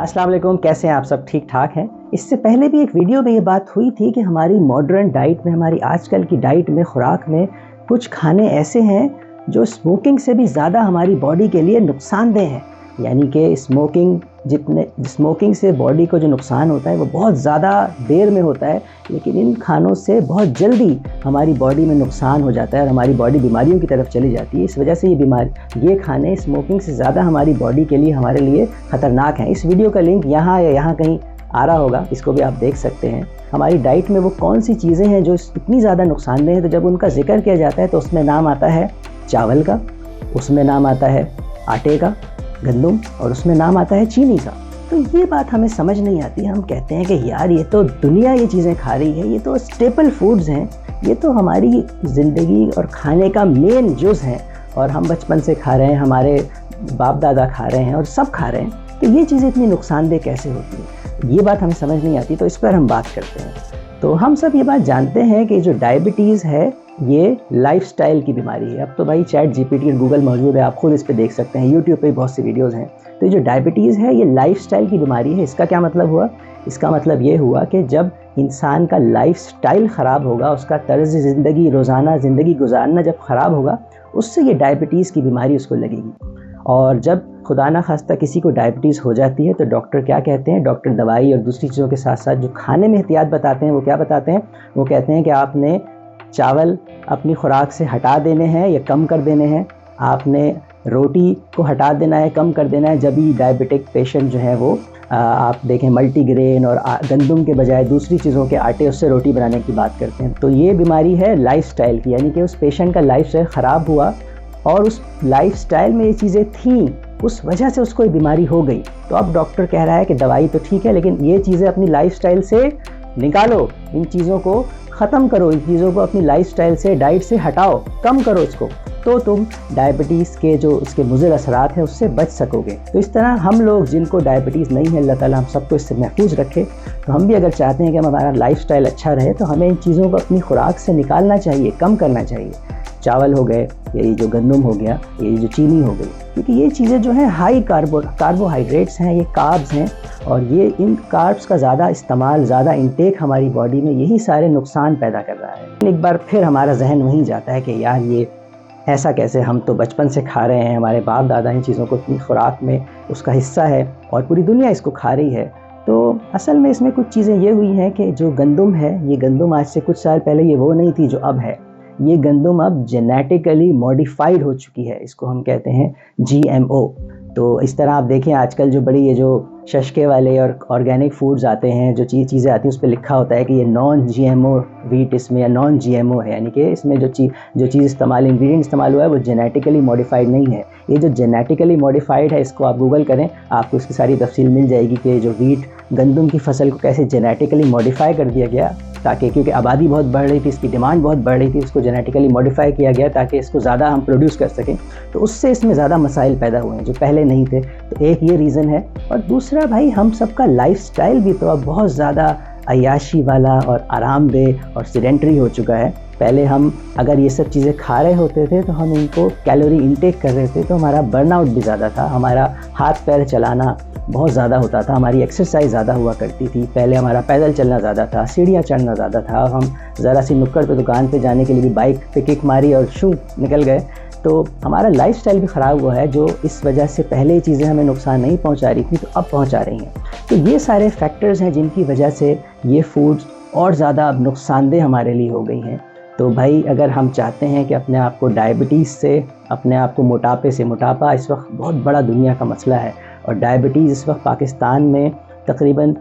अस्सलाम वालेकुम, कैसे हैं आप सब? ठीक ठाक हैं। इससे पहले भी एक वीडियो में ये बात हुई थी कि हमारी मॉडर्न डाइट में, हमारी आजकल की डाइट में, खुराक में कुछ खाने ऐसे हैं जो स्मोकिंग से भी ज़्यादा हमारी बॉडी के लिए नुकसानदेह हैं। यानी कि स्मोकिंग से बॉडी को जो नुकसान होता है वो बहुत ज़्यादा देर में होता है, लेकिन इन खानों से बहुत जल्दी हमारी बॉडी में नुकसान हो जाता है और हमारी बॉडी बीमारियों की तरफ चली जाती है। इस वजह से ये खाने स्मोकिंग से ज़्यादा हमारी बॉडी के लिए, हमारे लिए ख़तरनाक हैं। इस वीडियो का लिंक यहाँ या यहाँ कहीं आ रहा होगा, इसको भी आप देख सकते हैं। हमारी डाइट में वो कौन सी चीज़ें हैं जो इतनी ज़्यादा नुकसानदेह हैं, तो जब उनका जिक्र किया जाता है तो उसमें नाम आता है चावल का, उसमें नाम आता है आटे का, गंदम, और उसमें नाम आता है चीनी का। तो ये बात हमें समझ नहीं आती। हम कहते हैं कि यार ये तो दुनिया ये चीज़ें खा रही है, ये तो स्टेपल फूड्स हैं, ये तो हमारी ज़िंदगी और खाने का मेन जुज़ हैं और हम बचपन से खा रहे हैं, हमारे बाप दादा खा रहे हैं और सब खा रहे हैं, तो ये चीज़ें इतनी नुकसानदेह कैसे होती है? ये बात हमें समझ नहीं आती। तो इस पर हम बात करते हैं। तो हम सब ये बात जानते हैं कि जो डायबिटीज़ है ये लाइफस्टाइल की बीमारी है। अब तो भाई चैट जीपीटी और गूगल मौजूद है, आप खुद इस पे देख सकते हैं, यूट्यूब पे बहुत सी वीडियोस हैं। तो ये जो डायबिटीज़ है ये लाइफस्टाइल की बीमारी है। इसका क्या मतलब हुआ? इसका मतलब ये हुआ कि जब इंसान का लाइफस्टाइल ख़राब होगा, उसका तर्ज ज़िंदगी, रोज़ाना ज़िंदगी गुजारना जब ख़राब होगा, उससे ये डायबिटीज़ की बीमारी उसको लगेगी। और जब खुदा ना खास्ता किसी को डायबिटीज़ हो जाती है तो डॉक्टर क्या कहते हैं? डॉक्टर दवाई और दूसरी चीज़ों के साथ साथ जो खाने में एहतियात बताते हैं वो क्या बताते हैं? वो कहते हैं कि आपने चावल अपनी खुराक से हटा देने हैं या कम कर देने हैं, आपने रोटी को हटा देना है, कम कर देना है। जब भी डायबिटिक पेशेंट जो है वो आप देखें मल्टीग्रेन और गंदम के बजाय दूसरी चीज़ों के आटे उससे रोटी बनाने की बात करते हैं। तो ये बीमारी है लाइफस्टाइल की, यानी कि उस पेशेंट का लाइफस्टाइल ख़राब हुआ और उस लाइफस्टाइल में ये चीज़ें थीं, उस वजह से उसको ये बीमारी हो गई। तो अब डॉक्टर कह रहा है कि दवाई तो ठीक है, लेकिन ये चीज़ें अपनी लाइफस्टाइल से निकालो, इन चीज़ों को ख़त्म करो, इन चीज़ों को अपनी लाइफस्टाइल से, डाइट से हटाओ, कम करो इसको, तो तुम डायबिटीज़ के जो उसके मुज़र असरात हैं उससे बच सकोगे। तो इस तरह हम लोग जिनको डायबिटीज़ नहीं है, अल्लाह ताला हम सबको इससे महफूज रखे। तो हम भी अगर चाहते हैं कि हमारा लाइफस्टाइल अच्छा रहे तो हमें इन चीज़ों को अपनी खुराक से निकालना चाहिए, कम करना चाहिए। चावल हो गए, ये जो गंदम हो गया, ये जो चीनी हो गई, क्योंकि ये चीज़ें जो हैं हाई कार्बोहाइड्रेट्स हैं, ये कार्ब्स हैं, और ये इन कार्ब्स का ज़्यादा इस्तेमाल, ज़्यादा इंटेक हमारी बॉडी में यही सारे नुकसान पैदा कर रहा है। एक बार फिर हमारा जहन वहीं जाता है कि यार ये ऐसा कैसे? हम तो बचपन से खा रहे हैं, हमारे बाप दादा इन चीज़ों को अपनी खुराक में उसका हिस्सा है और पूरी दुनिया इसको खा रही है। तो असल में इसमें कुछ चीज़ें ये हुई हैं कि जो गंदम है, ये गंदम आज से कुछ साल पहले ये वो नहीं थी जो अब है। ये गंदम अब जेनेटिकली मॉडिफाइड हो चुकी है, इसको हम कहते हैं GMO। तो इस तरह आप देखें आजकल जो बड़ी ये जो शशके वाले और ऑर्गेनिक फूड्स आते हैं, जो चीज़ें आती हैं उस पर लिखा होता है कि ये नॉन GMO वीट इसमें या नॉन GMO है, यानी कि इसमें जो चीज़ इंग्रेडिएंट इस्तेमाल हुआ है वो जेनेटिकली मॉडिफाइड नहीं है। ये जो जेनेटिकली मॉडिफाइड है, इसको आप गूगल करें, आपको इसकी सारी तफसील मिल जाएगी कि जो गंदम की फसल को कैसे जेनेटिकली मॉडिफाई कर दिया गया, ताकि क्योंकि आबादी बहुत बढ़ रही थी, इसकी डिमांड बहुत बढ़ रही थी, इसको जेनेटिकली मॉडिफाई किया गया ताकि इसको ज़्यादा हम प्रोड्यूस कर सकें। तो उससे इसमें ज़्यादा मसाइल पैदा हुए हैं जो पहले नहीं थे। तो एक ये रीज़न है, और दूसरा भाई हम सबका लाइफस्टाइल भी तो अब बहुत ज़्यादा अय्याशी वाला और आरामदेह और सेडेंटरी हो चुका है। पहले हम अगर ये सब चीज़ें खा रहे होते थे तो हम इनको कैलोरी इंटेक कर रहे थे, तो हमारा बर्नआउट भी ज़्यादा था, हमारा हाथ पैर चलाना बहुत ज़्यादा होता था, हमारी एक्सरसाइज ज़्यादा हुआ करती थी। पहले हमारा पैदल चलना ज़्यादा था, सीढ़ियाँ चढ़ना ज़्यादा था, हम ज़रा सी नुक्कड़ पे दुकान पे जाने के लिए भी बाइक पे किक मारी और शू निकल गए। तो हमारा लाइफस्टाइल भी ख़राब हुआ है, जो इस वजह से पहले ये चीज़ें हमें नुकसान नहीं पहुंचा रही थी तो अब पहुंचा रही हैं। तो ये सारे फैक्टर्स हैं जिनकी वजह से ये फूड्स और ज़्यादा अब नुकसानदेह हमारे लिए हो गई हैं। तो भाई अगर हम चाहते हैं कि अपने आप को डायबिटीज़ से, अपने आप को मोटापे से, मोटापा इस वक्त बहुत बड़ा दुनिया का मसला है और डायबिटीज़ इस वक्त पाकिस्तान में तकरीबन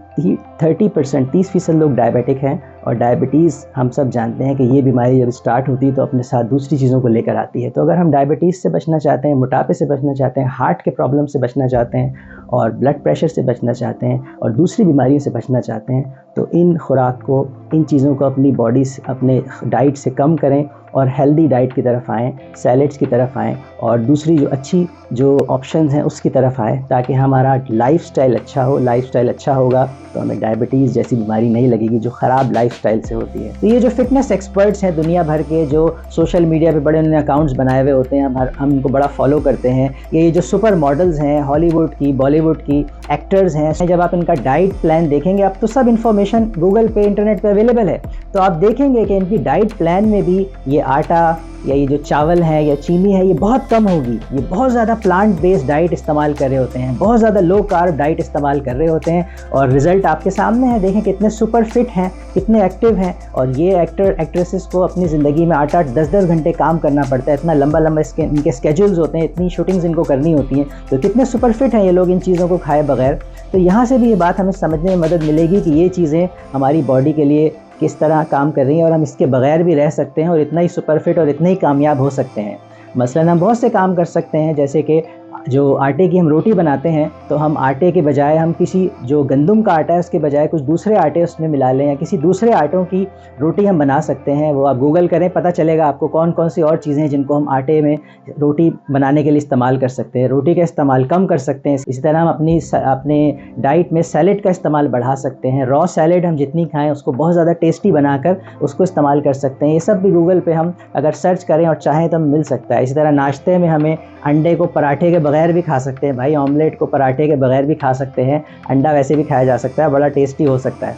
30% लोग डायबिटिक हैं। और डायबिटीज़ हम सब जानते हैं कि ये बीमारी जब स्टार्ट होती है तो अपने साथ दूसरी चीज़ों को लेकर आती है। तो अगर हम डायबिटीज़ से बचना चाहते हैं, मोटापे से बचना चाहते हैं, हार्ट के प्रॉब्लम से बचना चाहते हैं और ब्लड प्रेशर से बचना चाहते हैं और दूसरी बीमारियों से बचना चाहते हैं, तो इन खुराक को, इन चीज़ों को अपनी बॉडी से, अपने डाइट से कम करें और हेल्दी डाइट की तरफ आएँ, सैलेड्स की तरफ आएँ और दूसरी जो अच्छी जो ऑप्शंस हैं उसकी तरफ आएँ, ताकि हमारा लाइफस्टाइल अच्छा हो। लाइफस्टाइल अच्छा होगा तो हमें डायबिटीज़ जैसी बीमारी नहीं लगेगी जो ख़राब लाइफस्टाइल से होती है। तो ये जो फिटनेस एक्सपर्ट्स हैं दुनिया भर के, जो सोशल मीडिया पे बड़े उन्होंने अकाउंट्स बनाए हुए होते हैं, हम उनको बड़ा फॉलो करते हैं। ये जो सुपर मॉडल्स हैं हॉलीवुड की, बॉलीवुड बॉलीवुड की एक्टर्स हैं, जब आप इनका डाइट प्लान देखेंगे, अब तो सब इन्फॉर्मेशन गूगल पे, इंटरनेट पे अवेलेबल है, तो आप देखेंगे कि इनकी डाइट प्लान में भी ये आटा या ये जो चावल है या चीनी है, ये बहुत कम होगी। ये बहुत ज़्यादा प्लांट बेस्ड डाइट इस्तेमाल कर रहे होते हैं, बहुत ज़्यादा लो कार्ब डाइट इस्तेमाल कर रहे होते हैं, और रिज़ल्ट आपके सामने है। देखें कितने सुपर फिट हैं, कितने एक्टिव हैं। और ये एक्टर एक्ट्रेसेस को अपनी ज़िंदगी में 8-8, 10-10 घंटे काम करना पड़ता है, इतना लंबा लंबा इनके स्केड्यूल्स होते हैं, इतनी शूटिंग्स इनको करनी होती हैं, तो कितने सुपर फिट हैं ये लोग इन चीज़ों को खाए बगैर। तो यहाँ से भी ये बात हमें समझने में मदद मिलेगी कि ये चीज़ें हमारी बॉडी के लिए किस तरह काम कर रही हैं, और हम इसके बगैर भी रह सकते हैं और इतना ही सुपर फिट और इतने ही कामयाब हो सकते हैं। मसलन हम बहुत से काम कर सकते हैं, जैसे कि जो आटे की हम रोटी बनाते हैं, तो हम आटे के बजाय हम किसी जो गंदम का आटा है उसके बजाय कुछ दूसरे आटे उसमें मिला लें, या किसी दूसरे आटों की रोटी हम बना सकते हैं। वो आप गूगल करें, पता चलेगा आपको कौन कौन सी और चीज़ें हैं जिनको हम आटे में रोटी बनाने के लिए इस्तेमाल कर सकते हैं। रोटी का इस्तेमाल कम कर सकते हैं। इसी तरह हम अपने डाइट में सैलेड का इस्तेमाल बढ़ा सकते हैं। रॉ सैलेड हम जितनी खाएँ उसको बहुत ज़्यादा टेस्टी बनाकर उसको इस्तेमाल कर सकते हैं। ये सब भी गूगल पे हम अगर सर्च करें और चाहें तो मिल सकता है। इसी तरह नाश्ते में हमें अंडे को पराठे के बगैर भी खा सकते हैं भाई, ऑमलेट को पराठे के बगैर भी खा सकते हैं, अंडा वैसे भी खाया जा सकता है, बड़ा टेस्टी हो सकता है।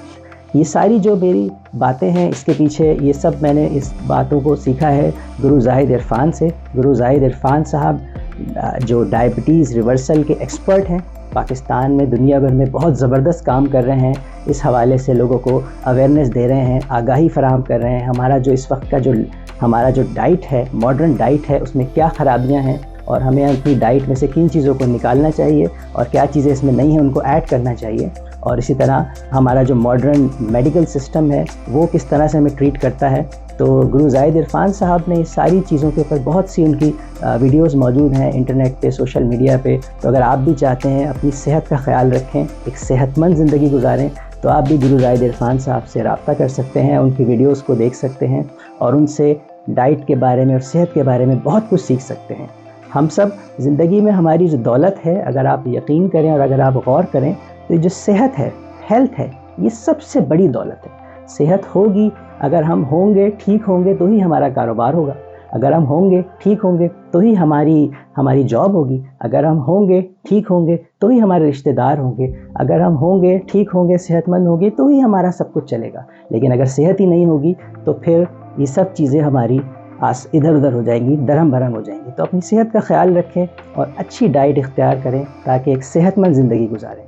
ये सारी जो मेरी बातें हैं, इसके पीछे ये सब मैंने इस बातों को सीखा है गुरु ज़ाहिद इरफान से। गुरु ज़ाहिद इरफान साहब जो डायबिटीज़ रिवर्सल के एक्सपर्ट हैं, पाकिस्तान में, दुनिया भर में बहुत ज़बरदस्त काम कर रहे हैं। इस हवाले से लोगों को अवेयरनेस दे रहे हैं, आगाही फराहम कर रहे हैं। हमारा जो इस वक्त का जो हमारा जो डाइट है, मॉडर्न डाइट है, उसमें क्या ख़राबियाँ हैं और हमें अपनी डाइट में से किन चीज़ों को निकालना चाहिए और क्या चीज़ें इसमें नहीं हैं उनको ऐड करना चाहिए। और इसी तरह हमारा जो मॉडर्न मेडिकल सिस्टम है वो किस तरह से हमें ट्रीट करता है। तो गुरु ज़ाहिद इरफान साहब ने इस सारी चीज़ों के ऊपर बहुत सी उनकी वीडियोस मौजूद हैं इंटरनेट पे, सोशल मीडिया पे। तो अगर आप भी चाहते हैं अपनी सेहत का ख्याल रखें, एक सेहतमंद ज़िंदगी गुजारें, तो आप भी गुरु ज़ाहिद इरफान साहब से रब्ता कर सकते हैं, उनकी वीडियोस को देख सकते हैं और उनसे डाइट के बारे में और सेहत के बारे में बहुत कुछ सीख सकते हैं। हम सब ज़िंदगी में हमारी जो दौलत है, अगर आप यकीन करें और अगर आप गौर करें, तो जो सेहत है, हेल्थ है, ये सबसे बड़ी दौलत है। सेहत होगी, अगर हम होंगे, ठीक होंगे, तो ही हमारा कारोबार होगा। अगर हम होंगे, ठीक होंगे, तो ही हमारी जॉब होगी। अगर हम होंगे, ठीक होंगे, तो ही हमारे रिश्तेदार होंगे। अगर हम होंगे, ठीक होंगे, सेहतमंद होंगे, तो ही हमारा सब कुछ चलेगा। लेकिन अगर सेहत ही नहीं होगी तो फिर ये सब चीज़ें हमारी इधर उधर हो जाएंगी, दरहम भरम हो जाएंगी। तो अपनी सेहत का ख्याल रखें और अच्छी डाइट इख्तियार करें ताकि एक सेहतमंद ज़िंदगी गुजारें।